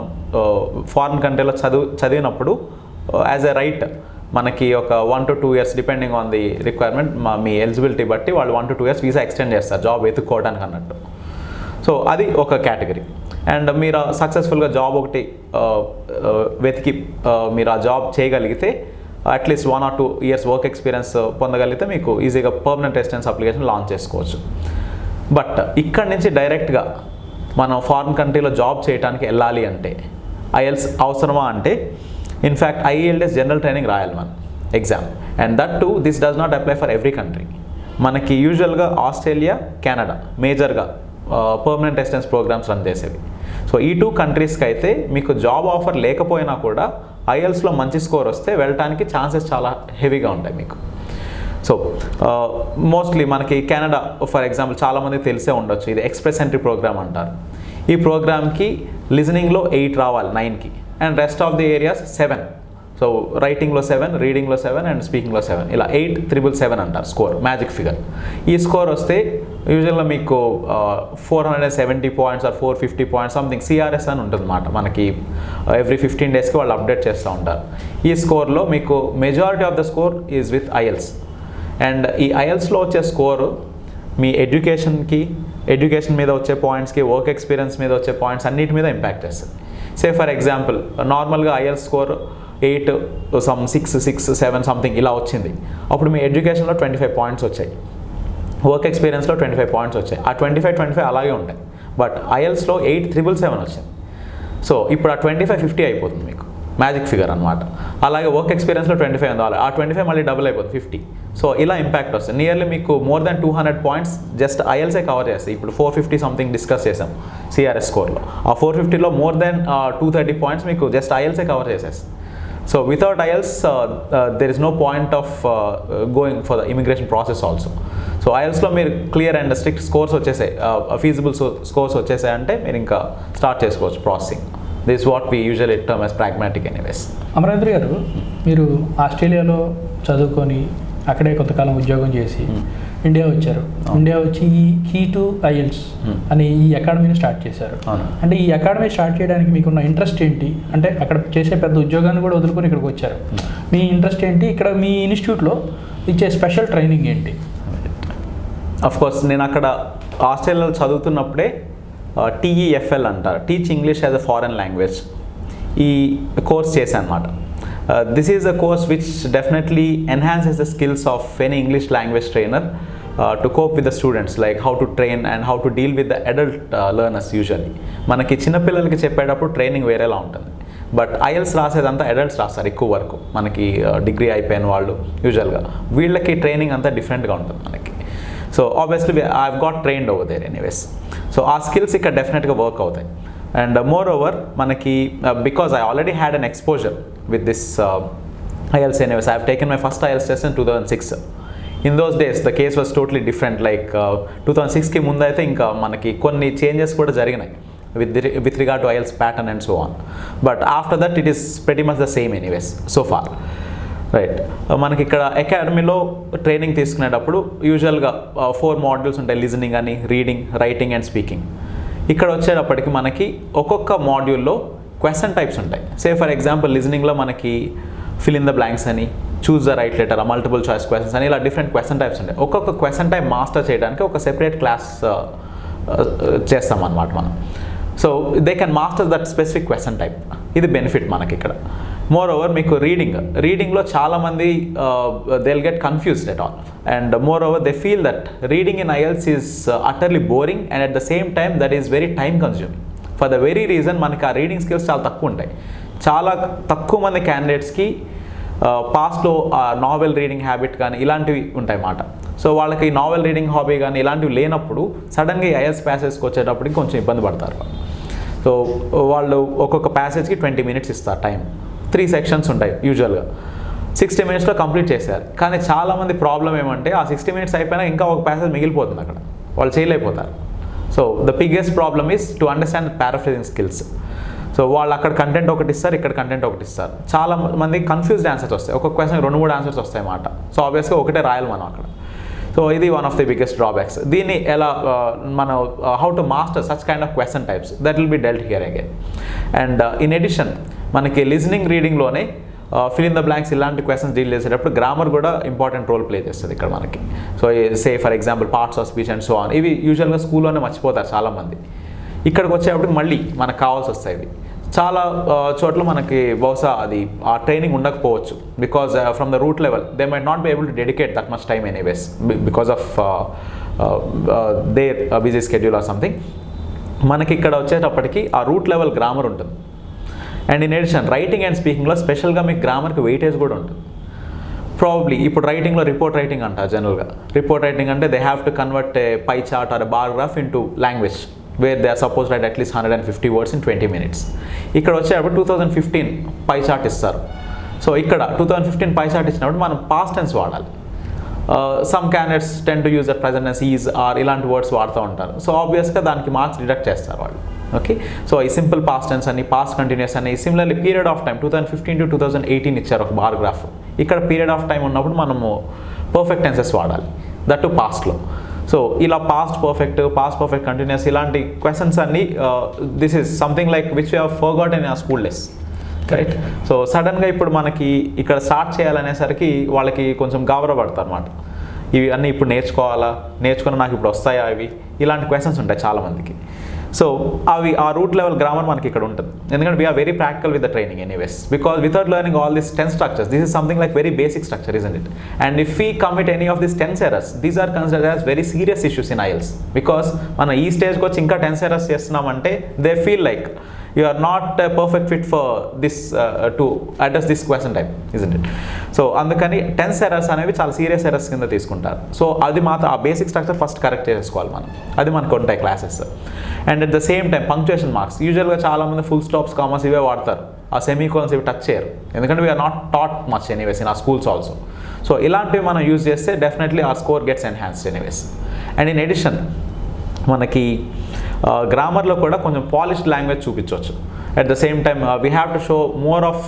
ఫారిన్ కంట్రీలో చదివినప్పుడు యాజ్ ఎ రైట్ మనకి ఒక 1 to 2 years depending on the requirement, me eligibility బట్టి వాళ్ళు 1 to 2 years వీసా ఎక్స్టెండ్ చేస్తారు జాబ్ వెతుక్కోవడానికి అన్నట్టు. సో అది ఒక కేటగిరీ. అండ్ మీరు సక్సెస్ఫుల్గా జాబ్ ఒకటి వెతికి మీరు ఆ జాబ్ చేయగలిగితే at least 1 or 2 years work experience పొందగలిగితే మీకు ఈజీగా పర్మనెంట్ రెసిడెన్స్ అప్లికేషన్ లాంచ్ చేసుకోవచ్చు. బట్ ఇక్కడ నుంచి డైరెక్ట్గా మనం ఫారిన్ కంట్రీలో జాబ్ చేయడానికి వెళ్ళాలి అంటే IELTS అవసరమా అంటే, ఇన్ఫ్యాక్ట్ IELTS జనరల్ ట్రైనింగ్ రాయాలి మనం exam. And that to this does not apply for every country. మనకి యూజువల్గా ఆస్ట్రేలియా, కెనడా మేజర్గా పర్మనెంట్ రెసిడెన్స్ ప్రోగ్రామ్స్ రన్ చేసేవి. సో ఈ 2 కంట్రీస్కి అయితే మీకు జాబ్ ఆఫర్ లేకపోయినా కూడా IELTSలో మంచి స్కోర్ వస్తే వెళ్ళటానికి ఛాన్సెస్ చాలా హెవీగా ఉంటాయి మీకు. సో మోస్ట్లీ మనకి కెనడా ఫర్ ఎగ్జాంపుల్ చాలామందికి తెలిసే ఉండొచ్చు, ఇది ఎక్స్ప్రెస్ ఎంట్రీ ప్రోగ్రామ్ అంటారు. ఈ ప్రోగ్రామ్కి లిజనింగ్లో 8 రావాలి 9కి, and rest of the areas 7. So రైటింగ్లో 7, రీడింగ్లో 7 అండ్ స్పీకింగ్లో 7, ఇలా 8,777 అంటారు స్కోర్, మ్యాజిక్ ఫిగర్. ఈ స్కోర్ వస్తే యూజువల్గా మీకు 470 points or 450 points something CRS అని ఉంటుంది అన్నమాట. మనకి ఎవ్రీ 15 daysకి వాళ్ళు అప్డేట్ చేస్తూ ఉంటారు. ఈ స్కోర్లో మీకు majority of the score is with IELTS. And ఈ IELTSలో వచ్చే స్కోరు మీ ఎడ్యుకేషన్ మీద వచ్చే పాయింట్స్కి, వర్క్ ఎక్స్పీరియన్స్ మీద వచ్చే పాయింట్స్ అన్నిటి మీద ఇంపాక్ట్ చేస్తుంది. సే ఫర్ ఎగ్జాంపుల్ నార్మల్గా IELTS స్కోర్ 8, 6, 7 సంథింగ్ ఇలా వచ్చింది. అప్పుడు మీ ఎడ్యుకేషన్లో 25 పాయింట్స్ వచ్చాయి, వర్క్ ఎక్స్పీరియన్స్లో 25 పాయింట్స్ వచ్చాయి. ఆ 25 అలాగే ఉంటాయి. బట్ IELTSలో 8,777 వచ్చింది. సో ఇప్పుడు ఆ 25 50 అయిపోతుంది మీకు, మ్యాజిక్ ఫిగర్ అనమాట. అలాగే వర్క్ ఎక్స్పీరియన్స్లో 25 ఉంది, ఆ 25 మళ్ళీ డబుల్ అయిపోతుంది 50. సో ఇలా ఇంపాక్ట్ వస్తుంది. నియర్లీ మీకు మోర్ దాన్ 200 పాయింట్స్ జస్ట్ IELTSే కవర్ చేస్తాయి. ఇప్పుడు 450 సంథింగ్ డిస్కస్ చేసాం CRS స్కోర్లో. ఆ 450లో మోర్ దాన్ 230 పాయింట్స్ మీకు జస్ట్ IELTSే కవర్ చేసేస్తాయి. So without IELTS, there is no point of going for the immigration process also. So IELTSలో మీరు క్లియర్ అండ్ స్ట్రిక్ట్ స్కోర్స్ వచ్చేసాయి, ఫీజిబుల్ స్కోర్స్ వచ్చేసాయి అంటే మీరు ఇంకా స్టార్ట్ చేసుకోవచ్చు processing. This is what we usually term as pragmatic anyways. Amarendra గారు, మీరు ఆస్ట్రేలియాలో చదువుకొని అక్కడే కొంతకాలం ఉద్యోగం చేసి ఇండియా వచ్చారు. ఇండియా వచ్చి ఈ Key2IELTS అని ఈ అకాడమీని స్టార్ట్ చేశారు. అంటే ఈ అకాడమీ స్టార్ట్ చేయడానికి మీకున్న ఇంట్రెస్ట్ ఏంటి? అంటే అక్కడ చేసే పెద్ద ఉద్యోగాన్ని కూడా వదులుకొని ఇక్కడికి వచ్చారు. మీ ఇంట్రెస్ట్ ఏంటి? ఇక్కడ మీ ఇన్స్టిట్యూట్లో ఇచ్చే స్పెషల్ ట్రైనింగ్ ఏంటి? అఫ్ కోర్స్ నేను అక్కడ ఆస్ట్రేలియాలో చదువుతున్నప్పుడే TEFL అంటారు, teach English as a foreign language, ఈ కోర్స్ చేశాను అనమాట. This is a course which definitely enhances the skills of any English language trainer to cope with the students, like how to train and how to deal with the adult learners usually. మనకి చిన్నపిల్లలకి చెప్పేటప్పుడు training వేరేలా ఉంటుంది. But IELTS రాసేదంతా adults రాస్తారు ఎక్కువ వరకు, మనకి degree అయిపోయిన వాళ్ళు యూజువల్గా. వీళ్ళకి ట్రైనింగ్ అంతా డిఫరెంట్గా ఉంటుంది మనకి. So obviously I have got trained over there anyways. So ఆ స్కిల్స్ ఇక్కడ డెఫినెట్గా వర్క్ అవుతాయి. అండ్ మోర్ ఓవర్ మనకి because I already had an exposure with this IELTS anyways. I have taken my first IELTS test in 2006. In those days the case was totally different, like 2006కి ముందు అయితే ఇంకా మనకి కొన్ని changes కూడా జరిగినాయి with regard to IELTS pattern and so on. But after that it is pretty much the same anyways so far. Right, మనకి ఇక్కడ అకాడమీలో ట్రైనింగ్ తీసుకునేటప్పుడు యూజువల్గా 4 మాడ్యూల్స్ ఉంటాయి, లిజనింగ్ అని, రీడింగ్, రైటింగ్ అండ్ స్పీకింగ్. ఇక్కడ వచ్చేటప్పటికి మనకి ఒక్కొక్క మాడ్యూల్లో క్వశ్చన్ టైప్స్ ఉంటాయి. సే ఫర్ ఎగ్జాంపుల్ లిజనింగ్లో మనకి ఫిల్ ఇన్ ద బ్లాంక్స్ అని, choose the right letter, multiple choice questions అని, ఇలా డిఫరెంట్ క్వశ్చన్ టైప్స్ ఉంటాయి. ఒక్కొక్క క్వశ్చన్ టైప్ మాస్టర్ చేయడానికి ఒక సెపరేట్ క్లాస్ చేస్తామన్నమాట మనం. So they can master that specific question type. ఇది బెనిఫిట్ మనకి ఇక్కడ. మోర్ ఓవర్ మీకు రీడింగ్లో చాలామంది they will get confused at all, and more over they feel that reading in IELTS is utterly boring and at the same time that is very time consuming. For the very reason మనకి ఆ reading skills చాలా తక్కువ ఉంటాయి. చాలా తక్కువ మంది క్యాండిడేట్స్కి పాస్ట్లో నావెల్ రీడింగ్ హ్యాబిట్ కానీ ఇలాంటివి ఉంటాయి అన్నమాట. సో వాళ్ళకి నావెల్ రీడింగ్ హాబీ కానీ ఇలాంటివి లేనప్పుడు సడన్గా ఐఎల్స్ ప్యాసేజ్కి వచ్చేటప్పటికి కొంచెం ఇబ్బంది పడతారు. సో వాళ్ళు ఒక్కొక్క ప్యాసేజ్కి 20 minutes ఇస్తారు టైం. 3 sections ఉంటాయి యూజువల్గా. 60 minutesలో కంప్లీట్ చేశారు. కానీ చాలామంది ప్రాబ్లం ఏమంటే ఆ 60 minutes అయిపోయినా ఇంకా ఒక ప్యాసేజ్ మిగిలిపోతుంది అక్కడ, వాళ్ళు చేయలేకపోతారు. So the biggest problem is to understand paraphrasing skills. So వాళ్ళు అక్కడ కంటెంట్ ఒకటి ఇస్తారు, ఇక్కడ కంటెంట్ ఒకటి ఇస్తారు. చాలా మంది కన్ఫ్యూజ్డ్ ఆన్సర్స్ వస్తాయి, ఒక్కొక్క క్వశ్చన్ 2-3 ఆన్సర్స్ వస్తాయి అన్నమాట. సో ఆబ్వియస్గా ఒకటే రాయాలి మనం అక్కడ. సో ఇది one of the biggest drawbacks. దీన్ని ఎలా మనం how to master such kind of question types that will be dealt here again. And in addition మనకి లిజనింగ్ రీడింగ్లోనే ఫిల్ ఇన్ ద బ్లాంక్స్ ఇలాంటి క్వశ్చన్స్ డీల్ చేసేటప్పుడు గ్రామర్ కూడా important role play చేస్తుంది ఇక్కడ మనకి. So say for example parts of speech and so on, ఇవి యూజువల్గా స్కూల్లోనే మర్చిపోతారు చాలామంది. ఇక్కడికి వచ్చేటప్పుడు మళ్ళీ మనకు కావాల్సి వస్తాయి ఇవి. చాలా చోట్ల మనకి బహుశా అది ఆ ట్రైనింగ్ ఉండకపోవచ్చు, because from the root level they might not be able to dedicate that much time anyways because of their busy schedule or something. మనకి ఇక్కడ వచ్చేటప్పటికి ఆ రూట్ లెవెల్ గ్రామర్ ఉంటుంది. And in addition writing and స్పీకింగ్లో స్పెషల్గా మీకు గ్రామర్కి weightage కూడా ఉంటుంది. ప్రాబబ్లీ ఇప్పుడు రైటింగ్లో రిపోర్ట్ రైటింగ్ అంటారు జనరల్గా. రిపోర్ట్ రైటింగ్ అంటే they have to convert a pie chart or a bar graph in to language where they are suppose write at least 150 words in 20 minutes. ఇక్కడ వచ్చేటప్పుడు 2015 పై చార్ట్ ఇస్తారు. So ఇక్కడ 2015 పై chart ఇచ్చినప్పుడు మనం past tense వాడాలి. Some candidates tend to use the present tense, is or ఇలాంటి words వాడుతూ ఉంటారు. సో ఆబ్వియస్గా దానికి మార్క్స్ డిడక్ట్ చేస్తారు వాళ్ళు. ఓకే, సో ఈ సింపుల్ పాస్ట్ టెన్స్ అని, పాస్ట్ కంటిన్యూస్ అని, similarly period of time 2015 to 2018 ఇచ్చారు ఒక బార్ గ్రాఫ్. ఇక్కడ పీరియడ్ ఆఫ్ టైం ఉన్నప్పుడు మనము పర్ఫెక్ట్ టెన్సెస్ వాడాలి, దట్ టు పాస్ట్లో. సో ఇలా పాస్ట్ పర్ఫెక్ట్ కంటిన్యూస్ ఇలాంటి క్వశ్చన్స్ అన్ని this is something like which we have forgotten in our school days, right? So సడన్గా ఇప్పుడు మనకి ఇక్కడ స్టార్ట్ చేయాలనేసరికి వాళ్ళకి కొంచెం గాబరపడతారు అన్నమాట. ఇవి అన్నీ ఇప్పుడు నేర్చుకుని నాకు ఇప్పుడు వస్తాయా ఇవి, ఇలాంటి క్వశ్చన్స్ ఉంటాయి చాలామందికి. సో అవి ఆ రూట్ లెవెల్ గ్రామర్ మనకి ఇక్కడ ఉంటుంది, ఎందుకంటే we are very practical with the training anyways, because without learning all this 10 structures, this is something like very basic structure, isn't it? And if we commit any of these 10 errors, these are considered as very serious issues in IELTS, because మనం ఈ స్టేజ్కి వచ్చి ఇంకా 10 errors చేస్తున్నామంటే they feel like you are not a perfect fit for this to address this question type, isn't it? So అందుకని 10 errors అనేవి చాలా serious errors కింద తీసుకుంటారు. సో అది మాత్రం ఆ బేసిక్ స్ట్రక్చర్ ఫస్ట్ కరెక్ట్ చేసుకోవాలి మనం, అది మనకు ఉంటాయి classes. And at the same time punctuation marks, యూజువల్గా చాలామంది ఫుల్ స్టాప్స్ కామర్స్ ఇవే వాడతారు, ఆ సెమీకోలన్స్ ఇవి టచ్ చేయరు, ఎందుకంటే we are not taught much anyways in ఆ స్కూల్స్ ఆల్సో. సో ఇలాంటివి మనం యూజ్ చేస్తే డెఫినెట్లీ ఆ score gets enhanced anyways. And in addition మనకి గ్రామర్లో కూడా కొంచెం పాలిష్డ్ లాంగ్వేజ్ చూపించవచ్చు. At the same time we have to show more of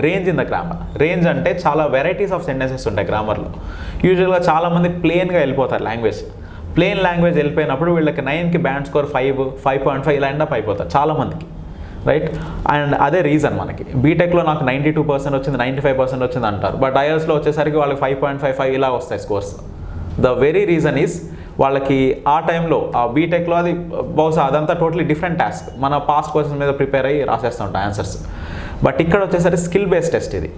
range in the grammar. Range అంటే చాలా వెరైటీస్ ఆఫ్ సెంటెన్సెస్ ఉంటాయి గ్రామర్లో. యూజువల్గా చాలామంది ప్లెయిన్గా వెళ్ళిపోతారు లాంగ్వేజ్. ప్లెయిన్ లాంగ్వేజ్ వెళ్ళిపోయినప్పుడు వీళ్ళకి 9కి బ్యాండ్ స్కోర్ 5, 5.5 ఇలా ఎండప్ అయిపోతారు చాలామందికి, రైట్? అండ్ అదే రీజన్ మనకి బీటెక్లో నాకు 92% వచ్చింది, 95% వచ్చింది అంటారు, బట్ ఐఎల్స్లో వచ్చేసరికి వాళ్ళకి 5.55 ఇలా వస్తాయి scores. The very reason is వాళ్ళకి ఆ టైంలో ఆ బీటెక్లో అది బహుశా అదంతా టోటలీ డిఫరెంట్ టాస్క్, మన పాస్ట్ క్వశ్చన్స్ మీద ప్రిపేర్ అయ్యి రాసేస్తూ ఉంటాం ఆన్సర్స్. బట్ ఇక్కడ వచ్చేసరికి స్కిల్ బేస్డ్ టెస్ట్ ఇది.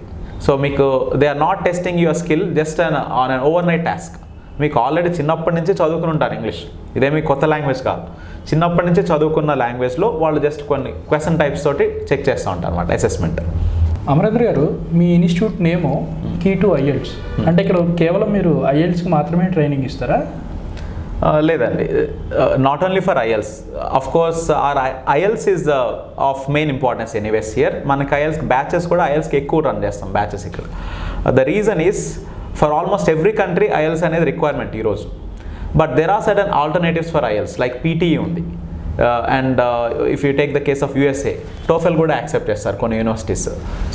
సో మీకు they are not testing your skill just on an overnight task. మీకు ఆల్రెడీ చిన్నప్పటి నుంచి చదువుకుని ఉంటారు ఇంగ్లీష్, ఇదేమీ కొత్త లాంగ్వేజ్ కాదు. చిన్నప్పటి నుంచి చదువుకున్న లాంగ్వేజ్లో వాళ్ళు జస్ట్ కొన్ని క్వశ్చన్ టైప్స్ తోటి చెక్ చేస్తూ ఉంటారు అన్నమాట అసెస్మెంట్. అమరేంద్ర గారు, మీ ఇన్స్టిట్యూట్ నేమో Key2IELTS, అంటే ఇక్కడ కేవలం మీరు IELTSకి మాత్రమే ట్రైనింగ్ ఇస్తారా? లేదండి, not only for IELTS. Of course or IELTS is of main importance anyways here. మనకి IELTS బ్యాచెస్ కూడా IELTSకి ఎక్కువ రన్ చేస్తాం బ్యాచెస్ ఇక్కడ. The reason is for almost every country IELTS అనేది రిక్వైర్మెంట్ ఈరోజు. But there are certain alternatives for IELTS like PTE ఉంది. And if you take the case of USA, TOEFL కూడా accept చేస్తారు కొన్ని universities.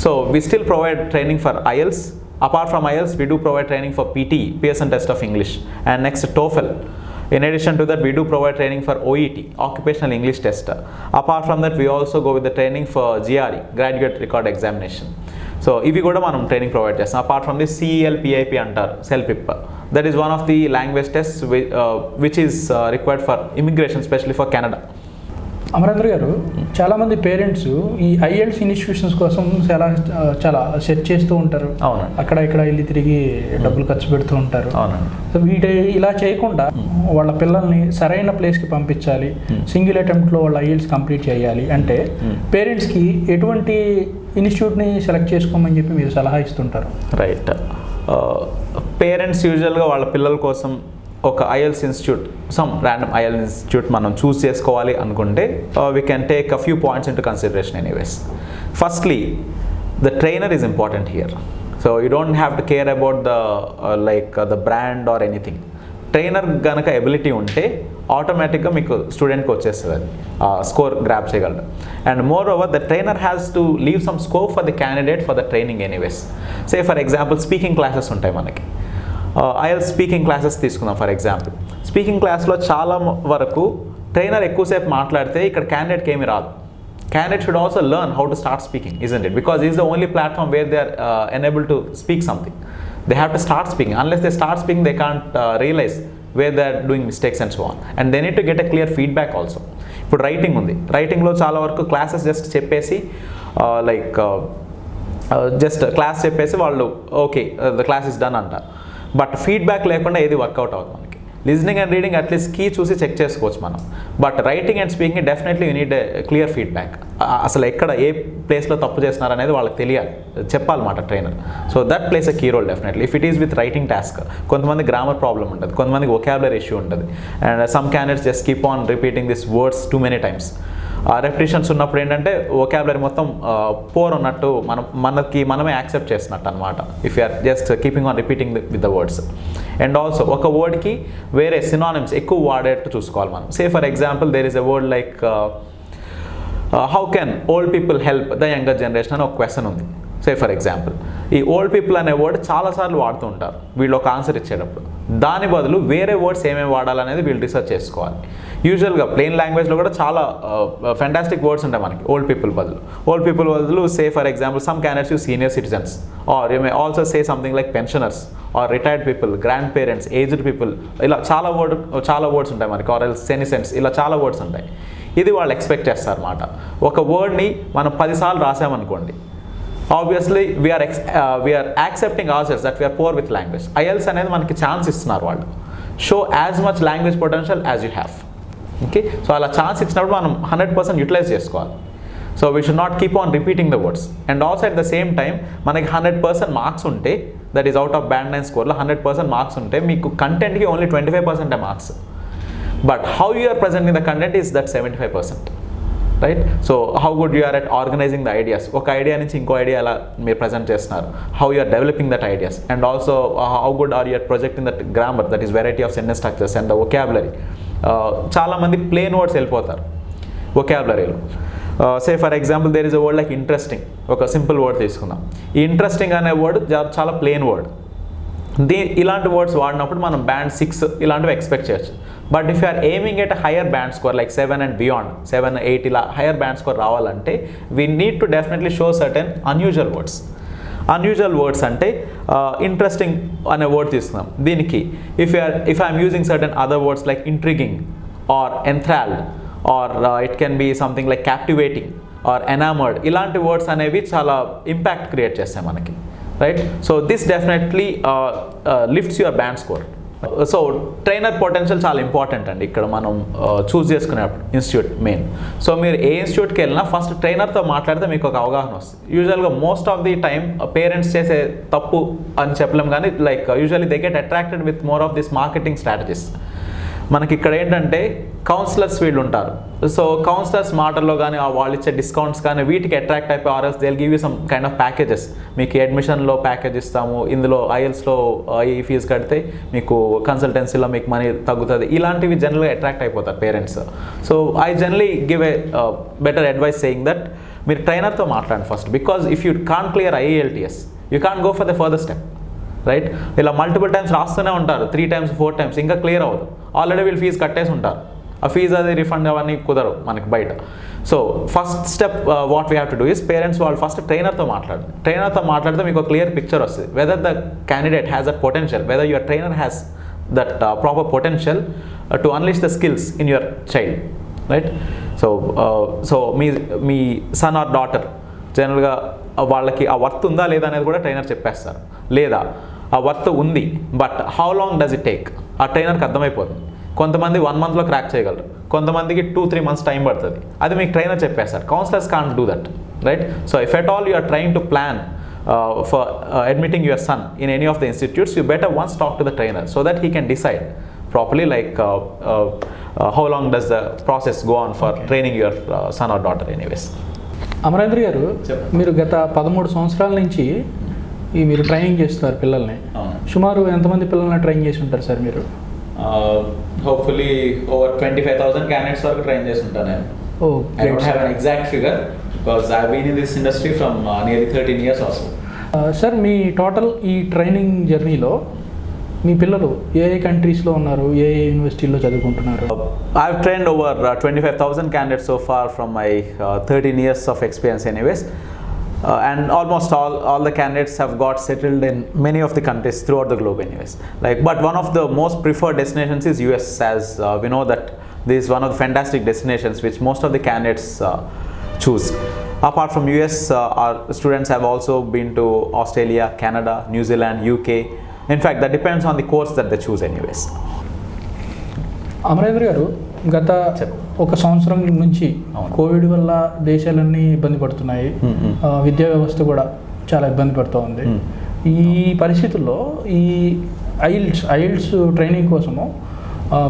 So we still provide training for IELTS. Apart from IELTS, we do provide training for PTE, Pearson Test of English, and next TOEFL. In addition to that, we do provide training for OET, Occupational English Test. Apart from that, we also go with the training for GRE, Graduate Record Examination. So, ivi kuda manam training provide chestam. Apart from this, CEL, PIP antaru, CELPIP. That is one of the language tests which is required for immigration, especially for Canada. Amarendra గారు, చాలామంది parents ఈ IELTS institutions కోసం చాలా search చేస్తూ ఉంటారు. అవునండి. అక్కడ ఇక్కడ వెళ్ళి తిరిగి డబ్బులు ఖర్చు పెడుతూ ఉంటారు. అవునండి. సో ఇలా చేయకుండా వాళ్ళ పిల్లల్ని సరైన ప్లేస్కి పంపించాలి, సింగిల్ అటెంప్ట్లో వాళ్ళ ఐఎల్స్ కంప్లీట్ చేయాలి అంటే పేరెంట్స్కి ఎటువంటి ఇన్స్టిట్యూట్ని సెలెక్ట్ చేసుకోమని చెప్పి మీరు సలహా ఇస్తుంటారు? రైట్. పేరెంట్స్ యూజువల్గా వాళ్ళ పిల్లల కోసం ఒక IELTS institute, some random IELTS institute మనం చూస్ చేసుకోవాలి అనుకుంటే we can take a few points into consideration anyways. Firstly, the trainer is important here. So you don't have to care about the brand or anything. Trainer కనుక ability ఉంటే ఆటోమేటిక్గా మీకు స్టూడెంట్కి వచ్చేస్తుంది, అది స్కోర్ గ్రాప్ చేయగలరు. And more over, the trainer has to leave some scope for the candidate for the training anyways. Say for example speaking classes ఉంటాయి మనకి. ఐఎల్స్ స్పీకింగ్ క్లాసెస్ తీసుకుందాం ఫర్ ఎగ్జాంపుల్. స్పీకింగ్ క్లాస్లో చాలా వరకు ట్రైనర్ ఎక్కువసేపు మాట్లాడితే ఇక్కడ క్యాండిడేట్కి ఏమీ రాదు. Candidate should also learn how to start speaking, isn't it? Because it's the only platform where they are enabled to speak something. They have to start speaking. Unless they start speaking, they can't realize where they are doing mistakes and so on. And they need to get a clear feedback also. ఇప్పుడు writing ఉంది. రైటింగ్లో చాలా వరకు classes just చెప్పేసి just class చెప్పేసి వాళ్ళు okay the class is done అంటారు. But feedback లేకుండా ఏది వర్కౌట్ అవుతుంది మనకి. Listening and reading at least key చూసి చెక్ చేసుకోవచ్చు మనం. But writing and speaking definitely you need clear feedback. అసలు ఎక్కడ ఏ ప్లేస్లో తప్పు చేస్తున్నారు అనేది వాళ్ళకి తెలియాలి, చెప్పాలన్నమాట trainer. So that place a key role definitely. If it is with writing task, కొంతమంది గ్రామర్ ప్రాబ్లమ్ ఉంటుంది, కొంతమందికి వొకాబులరీ ఇష్యూ ఉంటుంది. And some candidates just keep on repeating this words too many times. Repetitions ఉన్నప్పుడు ఏంటంటే vocabulary మొత్తం pour ఉన్నట్టు మనమే accept చేస్తున్నట్టు అనమాట. If you're just keeping on repeating with the words. And also ఒక వర్డ్కి వేరే సినానిమ్స్ ఎక్కువ వాడేట్టు చూసుకోవాలి మనం. Say for example there is a word like how can old people help the younger generation అని ఒక క్వశ్చన్ ఉంది. సే ఫర్ ఎగ్జాంపుల్ ఈ ఓల్డ్ పీపుల్ అనే వర్డ్ చాలాసార్లు వాడుతూ ఉంటారు వీళ్ళు ఒక ఆన్సర్ ఇచ్చేటప్పుడు. దాని బదులు వేరే వర్డ్స్ ఏమేమి వాడాలనేది వీళ్ళు రీసెర్చ్ చేసుకోవాలి. యూజువల్గా ప్లెయిన్ లాంగ్వేజ్లో కూడా చాలా ఫెంటాస్టిక్ వర్డ్స్ ఉంటాయి మనకి ఓల్డ్ పీపుల్ బదులు. Say for example some candidates use senior citizens, or you may also say something like pensioners or retired people, grandparents, aged people. ఇలా చాలా వర్డ్స్ ఉంటాయి మనకి, ఆర్ ఎల్స్ సెనిసెన్స్, ఇలా చాలా words ఉంటాయి. ఇది వాళ్ళు ఎక్స్పెక్ట్ చేస్తారు అన్నమాట. ఒక వర్డ్ని మనం 10 సార్లు రాసామనుకోండి, obviously we are accepting ourselves that we are poor with language. IELTS అనేది మనకి ఛాన్స్ ఇస్తున్నారు వాళ్ళు. Show as much language potential as you have. Okay, so అలా ఛాన్స్ ఇచ్చినప్పుడు మనం 100% యూటిలైజ్ చేసుకోవాలి. So we should not keep on repeating the words. And also at the same time మనకి 100% marks ఉంటే, that is out of band 9 స్కోర్లో 100% marks ఉంటే మీకు కంటెంట్కి only 25% marks. But how you are presenting the content is that 75%. Right? So how good you are at organising the ideas. ఒక idea నుంచి ఇంకో idea ఎలా మీరు ప్రజెంట్ చేస్తున్నారు, how you are developing that ideas. And also how good are you are projecting that grammar, that is variety of sentence structures and the vocabulary. చాలామంది plain words వెళ్ళిపోతారు వొకాబులరీలో. Say for example there is a word like interesting. ఒక simple word తీసుకుందాం. ఈ interesting అనే word చాలా plane word. ఇలాంటి words వాడినప్పుడు మనం బ్యాండ్ 6 ఇలాంటివి ఎక్స్పెక్ట్ చేయొచ్చు. But if you are aiming at higher band score like 7 and beyond, 7, 8 ఇలా హయ్యర్ బ్యాండ్ స్కోర్ రావాలంటే we need to definitely show certain unusual words. Unusual words అంటే interesting అనే word తీసుకుందాం. దీనికి if I'm using certain other words like intriguing or enthralled or it can be something like captivating or enamoured, ఇలాంటి వర్డ్స్ అనేవి చాలా impact create చేస్తాయి మనకి. Right? So this definitely lifts your band score. So trainer potential చాలా important అండి ఇక్కడ మనం చూస్ చేసుకునేప్పుడు ఇన్స్టిట్యూట్ మెయిన్. సో మీరు ఏ ఇన్స్టిట్యూట్కి వెళ్ళినా ఫస్ట్ ట్రైనర్తో మాట్లాడితే మీకు ఒక అవగాహన వస్తుంది. యూజువల్గా most of the time parents చేసే తప్పు అని చెప్పలేం, కానీ like usually they get attracted with more of this marketing strategies. మనకి ఇక్కడ ఏంటంటే కౌన్సిలర్స్ వీళ్ళు ఉంటారు. సో కౌన్సిలర్స్ మాటల్లో కానీ వాళ్ళు ఇచ్చే డిస్కౌంట్స్ కానీ వీటికి అట్రాక్ట్ అయిపోయి or else they will give you some kind of packages. మీకు అడ్మిషన్లో ప్యాకేజ్ ఇస్తాము, ఇందులో ఐఎల్స్లో ఈ ఫీజు కడితే మీకు కన్సల్టెన్సీలో మీకు మనీ తగ్గుతుంది, ఇలాంటివి జనరల్గా అట్రాక్ట్ అయిపోతారు parents. So I generally give a better advice saying that మీరు ట్రైనర్తో మాట్లాడండి first. Because if you can't clear IELTS you can't go for the further step. Right? ఇలా మల్టిపుల్ టైమ్స్ రాస్తూనే ఉంటారు, 3 times 4 times, ఇంకా clear అవ్వదు. Already వీళ్ళు fee కట్టేసి ఉంటారు. ఆ ఫీజు అది రిఫండ్ అవన్నీ కుదరవు మనకి బయట. So first step what we have to do is parents వాళ్ళు ఫస్ట్ ట్రైనర్తో మాట్లాడితే మీకు ఒక క్లియర్ పిక్చర్ వస్తుంది whether the candidate has that potential, whether your trainer has that proper potential to unleash the skills in your child. Right. So మీ son or daughter జనరల్గా వాళ్ళకి ఆ వర్త్ ఉందా లేదా అనేది కూడా ట్రైనర్ చెప్పేస్తారు. లేదా ఆ వర్త్ ఉంది, but how long does it take, ఆ ట్రైనర్కి అర్థమైపోతుంది. కొంతమంది 1 monthలో క్రాక్ చేయగలరు, కొంతమందికి 2-3 months టైం పడుతుంది. అది మీకు ట్రైనర్ చెప్పేస్తారు. Counsellors can't do that, right? So if at all you are trying to plan for admitting your son in any of the institutes, you better once talk to the trainer so that he can decide properly, like how long does the process go on for training your son or daughter anyways. Amarendra గారు, మీరు గత 13 సంవత్సరాల నుంచి మీరు training చేస్తున్నారు పిల్లల్ని. సుమారు ఎంతమంది పిల్లల్ని ట్రైన్ చేసి ఉంటారు సార్ మీరు? హోప్ఫుల్లీ ఓవర్ 25,000 క్యాండిడేట్స్ వరకు ట్రైన్ చేసి ఉంటాను నేను. I don't have an exact figure because I've been in this industry from nearly 13 years also. Sir, me total ఈ ట్రైనింగ్ జర్నీలో మీ పిల్లలు ఏ కంట్రీస్లో ఉన్నారు, ఏ యూనివర్సిటీలో చదువుకుంటున్నారు? I've trained over 25,000 candidates so far from my 13 years of experience anyways. And almost all the candidates have got settled in many of the countries throughout the globe anyways. But one of the most preferred destinations is US, as we know that this is one of the fantastic destinations which most of the candidates choose. Apart from US, our students have also been to Australia, Canada, New Zealand, UK. In fact, that depends on the course that they choose anyways. Amarendra గారు, గత 1 సంవత్సరం నుంచి Covid వల్ల దేశాలన్నీ ఇబ్బంది పడుతున్నాయి, విద్యా వ్యవస్థ కూడా చాలా ఇబ్బంది పడుతూ ఉంది. ఈ పరిస్థితుల్లో ఈ ఐఎల్ట్స్ ట్రైనింగ్ కోసము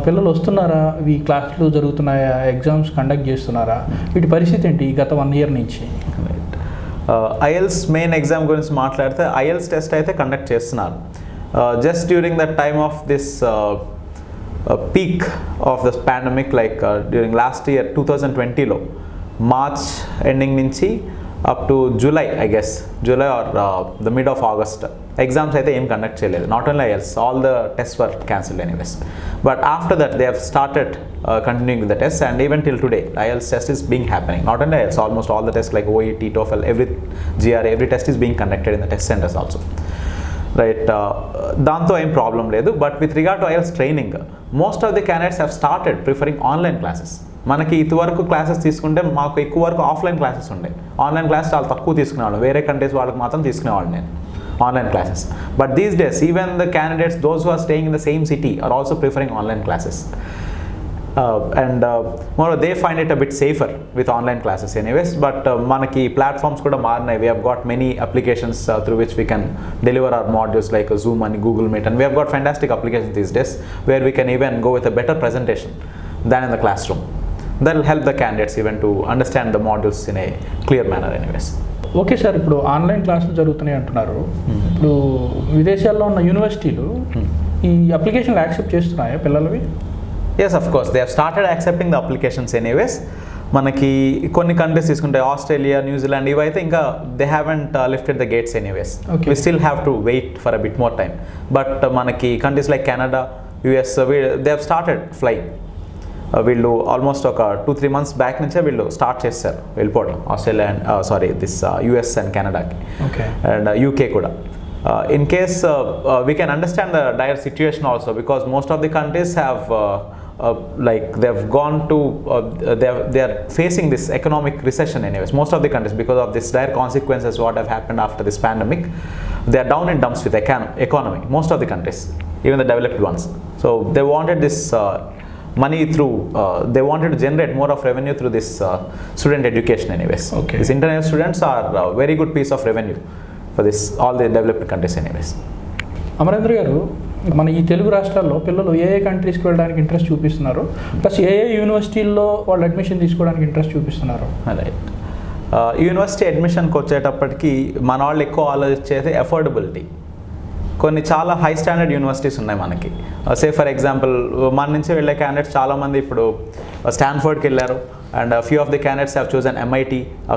పిల్లలు వస్తున్నారా? ఈ క్లాసులు జరుగుతున్నాయా? ఎగ్జామ్స్ కండక్ట్ చేస్తున్నారా? వీటి పరిస్థితి ఏంటి గత 1 year నుంచి? ఐఎల్స్ మెయిన్ ఎగ్జామ్ గురించి మాట్లాడితే ఐఎల్స్ టెస్ట్ అయితే కండక్ట్ చేస్తున్నారు. Just during the time of this peak of this pandemic, like during last year 2020లో మార్చ్ ఎండింగ్ నుంచి up to July, I guess July or the mid of August exams అయితే ఏం conduct చేయలేదు. Not only IELTS, all the test were cancelled anyways. But after that, they have started continuing with the tests, and even till today, IELTS test is being happening. Not only IELTS, almost all the tests like OET, TOEFL, every GRE, every test is being conducted in the test centers also. Right? Danto em problem ledu. But with regard to IELTS training, most of the candidates have started preferring online classes. మనకి ఇదివరకు classes తీసుకుంటే మాకు ఎక్కువ వరకు offline classes ఉండే. Online class చాలా తక్కువ తీసుకునేవాళ్ళు, వేరే కంట్రీస్ వాళ్ళకి మాత్రం తీసుకునేవాళ్ళు నేను online classes. But these days, even the candidates, those who are staying in the same city, are also preferring online classes. Moreover, they find it a bit safer with online classes anyways. But manaki platforms kuda maarnai. We have got many applications through which we can deliver our modules like Zoom and Google Meet, and we have got fantastic applications these days where we can even go with a better presentation than in the classroom. That will help the candidates even to understand the modules in a clear manner anyways. Okay sir, ఇప్పుడు online క్లాసులు జరుగుతున్నాయి అంటున్నారు. ఇప్పుడు విదేశాల్లో ఉన్న యూనివర్సిటీలు ఈ అప్లికేషన్లు యాక్సెప్ట్ చేస్తున్నాయా పిల్లలవి? Yes, of course they have started accepting the applications anyways. మనకి కొన్ని కంట్రీస్ తీసుకుంటే ఆస్ట్రేలియా, న్యూజిలాండ్, ఇవైతే ఇంకా they haven't lifted the gates anyways. We still have to wait for a bit more time. But మనకి countries like Canada, US, they have started flying. వీళ్ళు ఆల్మోస్ట్ ఒక 2-3 months back నుంచే వీళ్ళు స్టార్ట్ చేస్తారు వెళ్ళిపోవడం Australia and this US and కెనడాకి and UK కూడా. In case we can understand the dire situation also, because most of the countries have like they've gone to they are facing this economic recession anyways, most of the countries, because of this dire consequences what have happened after this pandemic. They are down in dumps with economy, most of the countries, even the developed ones. So they wanted this money through they wanted to generate more of revenue through this student education anyways. These international students are a very good piece of revenue for this all the developed countries anyways. Amarendra గారు, మన ఈ తెలుగు రాష్ట్రాల్లో పిల్లలు ఏ కంట్రీస్కి వెళ్ళడానికి interest చూపిస్తున్నారు, plus ఏ యూనివర్సిటీల్లో వాళ్ళు అడ్మిషన్ తీసుకోవడానికి ఇంట్రెస్ట్ చూపిస్తున్నారు? రైట్, యూనివర్సిటీ అడ్మిషన్కి వచ్చేటప్పటికి మన వాళ్ళు ఎక్కువ ఆలోచించేది అఫోర్డబిలిటీ. కొన్ని చాలా హై స్టాండర్డ్ యూనివర్సిటీస్ ఉన్నాయి మనకి. సే ఫర్ ఎగ్జాంపుల్, మన నుంచి వెళ్ళే క్యాండిడేట్స్ చాలామంది ఇప్పుడు స్టాన్ఫర్డ్కి వెళ్ళారు, and few of the candidates have chosen MIT,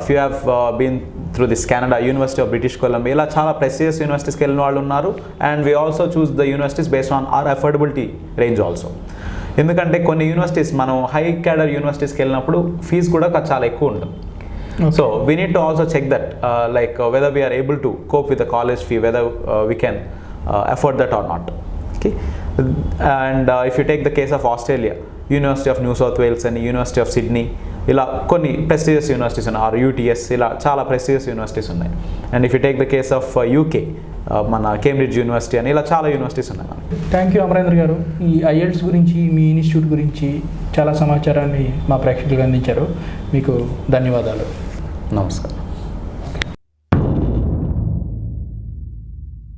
few have been through this Canada, university of British Columbia, ఇలా చాలా ప్రెస్టీజియస్ యూనివర్సిటీస్కి వెళ్ళిన వాళ్ళు ఉన్నారు. And we also choose the universities based on our affordability range also. ఎందుకంటే కొన్ని universities మనం high cadre యూనివర్సిటీస్కి వెళ్ళినప్పుడు ఫీజు కూడా చాలా ఎక్కువ ఉంటుంది. So we need to also check that like whether we are able to cope with the college fee, whether we can afford that or not. Okay, and if you take the case of Australia, university of New South Wales అని, university of Sydney, ఇలా కొన్ని prestigious universities ఉన్నాయి. Or UTS, ఇలా చాలా prestigious universities ఉన్నాయి. And if you take the case of UK, మన Cambridge university అని, ఇలా చాలా యూనివర్సిటీస్ ఉన్నాయి మనకి. థ్యాంక్ యూ అమరేంద్ర గారు. ఈ ఐఎల్ట్స్ గురించి, మీ ఇన్స్టిట్యూట్ గురించి చాలా సమాచారాన్ని మా ప్రేక్షకులకు అందించారు. మీకు ధన్యవాదాలు. నమస్కారం.